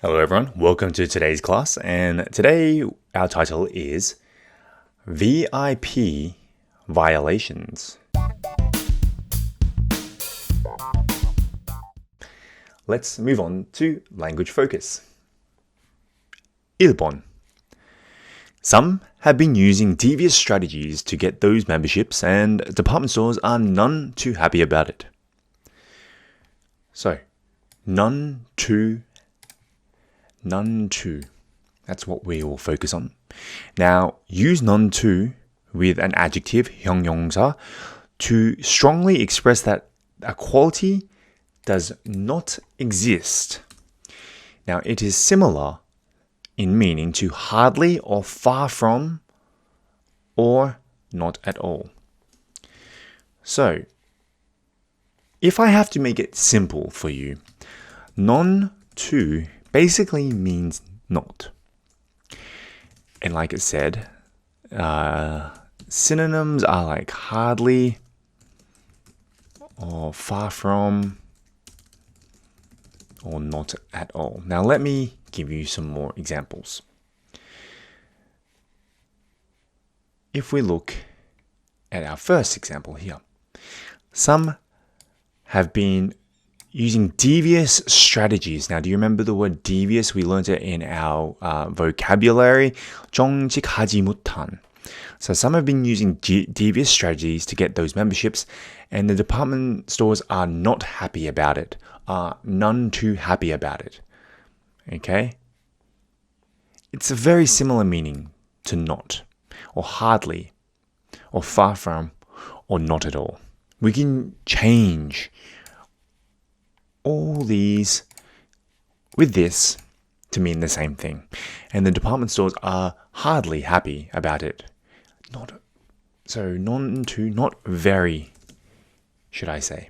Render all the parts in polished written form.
Hello everyone, welcome to today's class, and today our title is VIP Violations. Let's move on to language focus. 1번. Some have been using devious strategies to get those memberships, and department stores are none too happy about it. So, none too. That's what we will focus on. Now, use none too with an adjective, 형용사, to strongly express that a quality does not exist. Now, it is similar in meaning to hardly or far from or not at all. So, if I have to make it simple for you, none too basically means not. And like it said, synonyms are like hardly or far from or not at all. Now let me give you some more examples. If we look at our first example here, some have been using devious strategies. Now, do you remember the word devious? We learned it in our vocabulary. 정직하지 못한. So some have been using devious strategies to get those memberships, and the department stores are not happy about it, are none too happy about it. Okay? It's a very similar meaning to not, or hardly, or far from, or not at all. We can change all these with this to mean the same thing. And the department stores are hardly happy about it. Not very, should I say.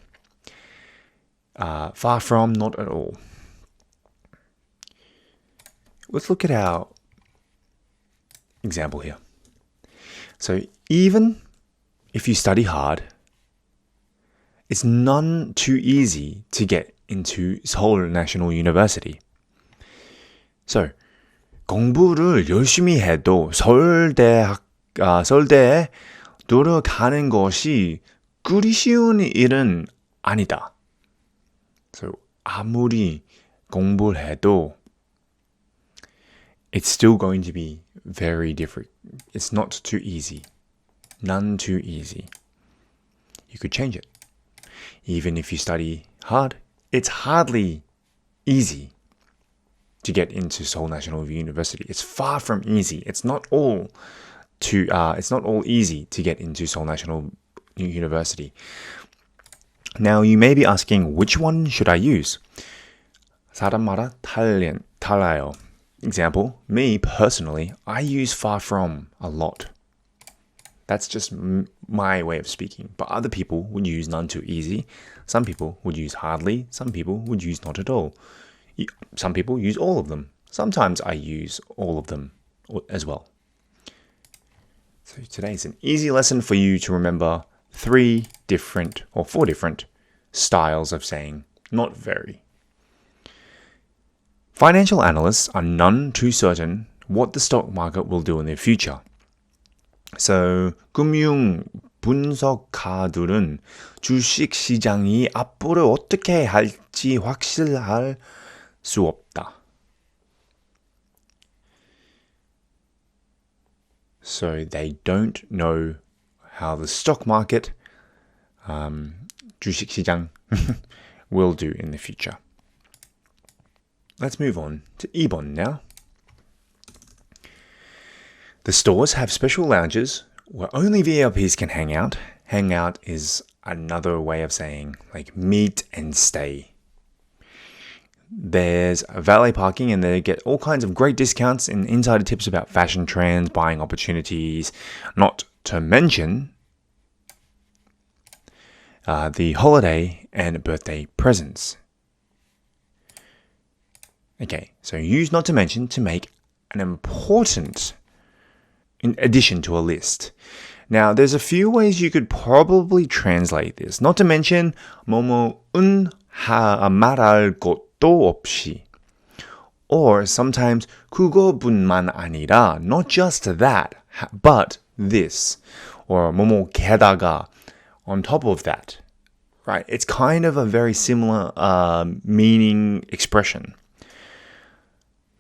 Far from, not at all. Let's look at our example here. So even if you study hard, it's none too easy to get into Seoul National University. So, 공부를 열심히 해도 서울대에 들어가는 것이 그리 쉬운 일은 아니다. So, 아무리 공부를 해도 it's still going to be very different. It's not too easy. None too easy. You could change it. Even if you study hard, it's hardly easy to get into Seoul National University. It's far from easy. It's not all easy to get into Seoul National University. Now, you may be asking, which one should I use? 사람마다 달라요. Example, me personally, I use far from a lot. That's just my way of speaking. But other people would use none too easy. Some people would use hardly. Some people would use not at all. Some people use all of them. Sometimes I use all of them as well. So today is an easy lesson for you to remember 4 different styles of saying not very. Financial analysts are none too certain what the stock market will do in the future. So, 금융 분석가들은 주식 시장이 앞으로 어떻게 할지 확실할 수 없다. So, they don't know how the stock market, 주식 시장, will do in the future. Let's move on to 2번 now. The stores have special lounges where only VIPs can hang out. Hang out is another way of saying like meet and stay. There's valet parking and they get all kinds of great discounts and insider tips about fashion trends, buying opportunities, not to mention the holiday and birthday presents. Okay, so use not to mention to make an important in addition to a list. Now, there's a few ways you could probably translate this. Not to mention, 뭐뭐은 말할 것도 없이. Or sometimes 그거뿐만 아니라 not just that, but this. Or 뭐뭐 게다가 on top of that. Right? It's kind of a very similar meaning expression.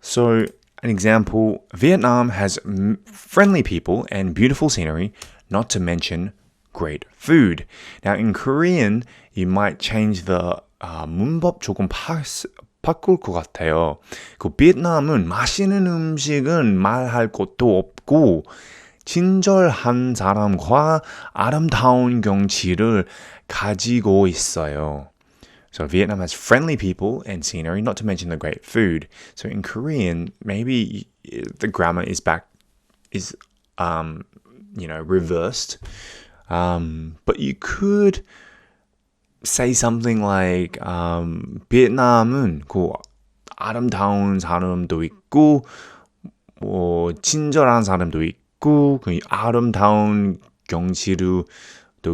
So, an example, Vietnam has friendly people and beautiful scenery, not to mention great food. Now, in Korean, you might change the 문법 조금 바꿀 것 같아요. 그 베트남은 맛있는 음식은 말할 것도 없고 친절한 사람과 아름다운 경치를 가지고 있어요. So Vietnam has friendly people and scenery, not to mention the great food. So in Korean, maybe the grammar is reversed. But you could say something like 베트남은 그 아름다운 사람도 있고 뭐 친절한 사람도 있고 그 아름다운 경치도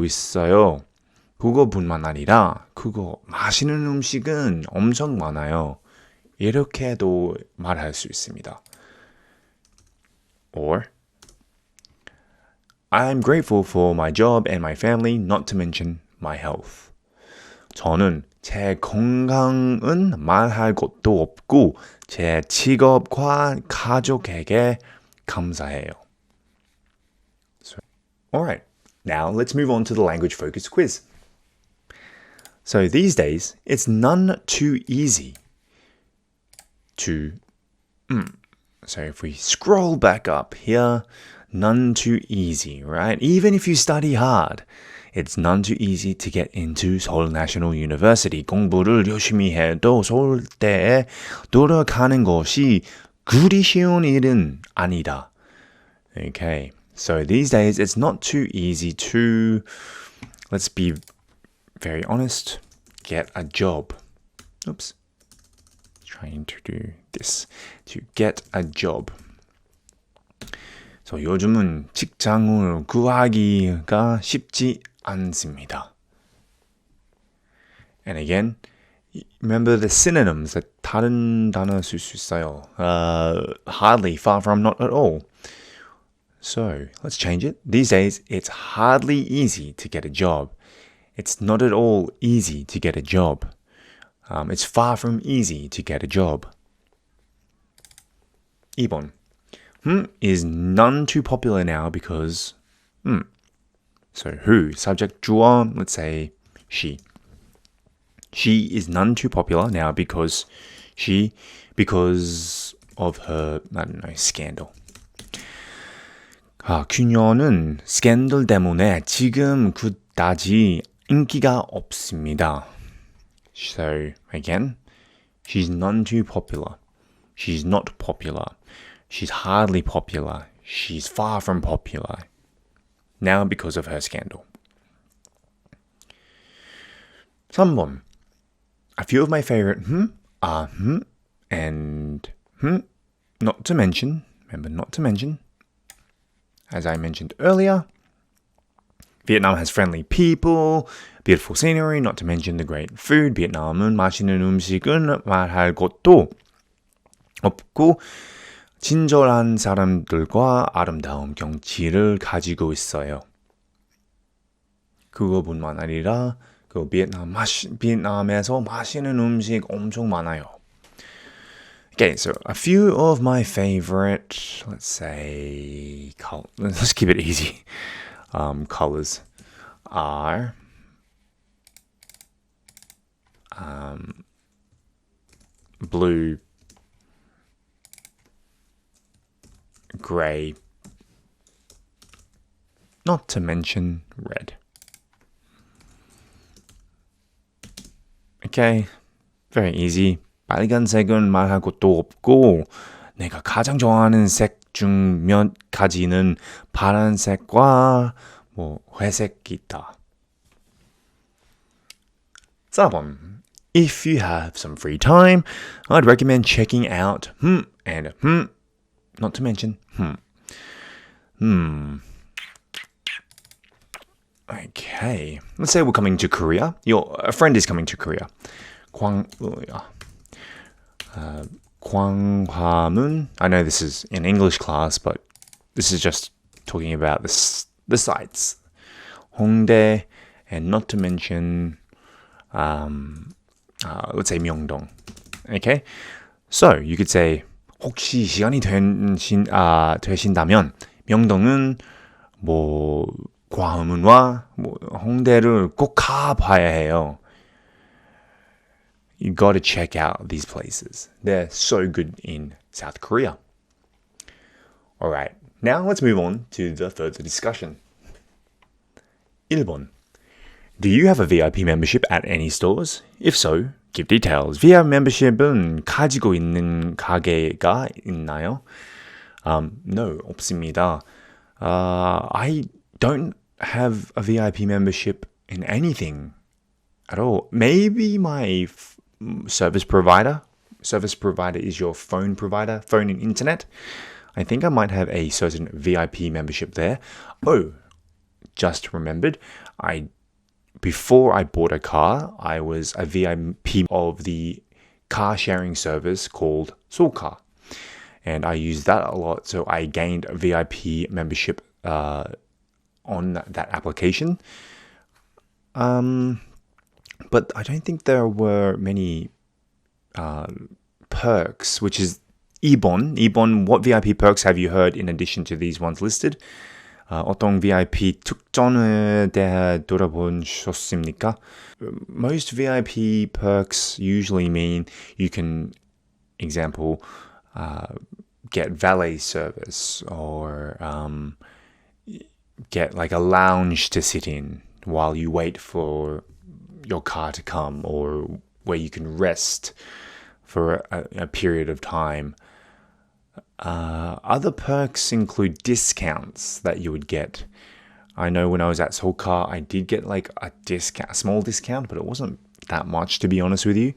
있어요. 그거뿐만 아니라 그거 맛있는 음식은 엄청 많아요. 이렇게도 말할 수 있습니다. Or I'm grateful for my job and my family, not to mention my health. 저는 제 건강은 말할 것도 없고 제 직업과 가족에게 감사해요. Alright, now let's move on to the language focus quiz. So these days, it's none too easy to... So if we scroll back up here, none too easy, right? Even if you study hard, it's none too easy to get into Seoul National University. 공부를 열심히 해도 서울대에 들어가는 것이 그리 쉬운 일은 아니다. Okay, so these days it's not too easy to, let's be very honest, get a job. Oops. Trying to do this. To get a job. So 요즘은 직장을 구하기가 쉽지 않습니다. And again, remember the synonyms that 다른 단어 쓸 수 있어요. Hardly, far from, not at all. So let's change it. These days, it's hardly easy to get a job. It's not at all easy to get a job. It's far from easy to get a job. 2번. Is none too popular now because So who? Subject 주어, let's say she. She is none too popular now because of her, I don't know, scandal. 그녀는 스캔들 때문에 지금 그다지 인기가 없습니다. So again, she's none too popular. She's not popular. She's hardly popular. She's far from popular. Now because of her scandal. 3번. A few of my favorite are and not to mention. Remember, not to mention. As I mentioned earlier, Vietnam has friendly people, beautiful scenery, not to mention the great food. 베트남은 맛있는 음식은 말할 것도 없고 친절한 사람들과 아름다운 경치를 가지고 있어요. 그거뿐만 아니라 그 베트남에서 맛있는 음식 엄청 많아요. Okay, so a few of my favorite, let's say, let's keep it easy, colors are blue, grey, not to mention red. Okay, very easy. 빨간색은 말할 것도 없고 내가 가장 좋아하는 색 중 몇 가지는 파란색과 회색이 있다. 4번. If you have some free time, I'd recommend checking out and not to mention Okay, let's say we're coming to Korea. A friend is coming to Korea. 광화문. I know this is an English class, but this is just talking about the sites. Hongdae, and not to mention, let's say Myeongdong. Okay? So, you could say, 혹시 시간이 되신다면, 명동은 광화문과 홍대를 꼭 가봐야 해요. You got to check out these places. They're so good in South Korea. All right, now let's move on to the further discussion. 1번. Do you have a VIP membership at any stores? If so, give details. VIP membership은 가지고 있는 가게가 있나요? No, 없습니다. I don't have a VIP membership in anything at all. Maybe my service provider. Service provider is your phone provider, phone and internet. I think I might have a certain VIP membership there. Oh, just remembered. Before I bought a car, I was a VIP of the car sharing service called Soulcar. And I used that a lot, so I gained a VIP membership on that application. But I don't think there were many perks, which is Ebon. Ebon, what VIP perks have you heard in addition to these ones listed? 어떤 VIP 특전에 대해 들어보셨습니까? Most VIP perks usually mean you can, example, get valet service or get like a lounge to sit in while you wait for your car to come, or where you can rest for a period of time. Other perks include discounts that you would get. I know when I was at Soulcar, I did get like a small discount, but it wasn't that much, to be honest with you.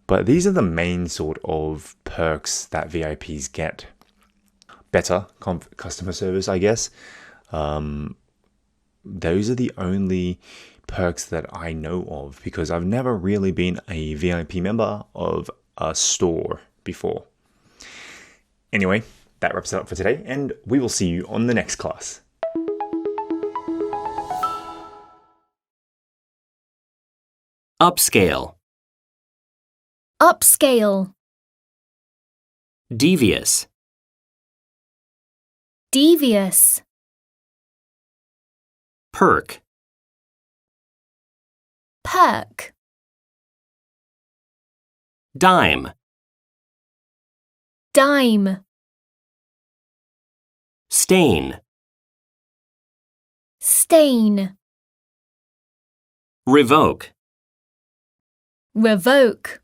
But these are the main sort of perks that VIPs get. Better customer service, I guess. Those are the only perks that I know of, because I've never really been a VIP member of a store before. Anyway, that wraps it up for today, and we will see you on the next class. Upscale. Upscale. Devious. Devious. Perk. Perk. Dime. Dime. Stain. Stain. Revoke. Revoke.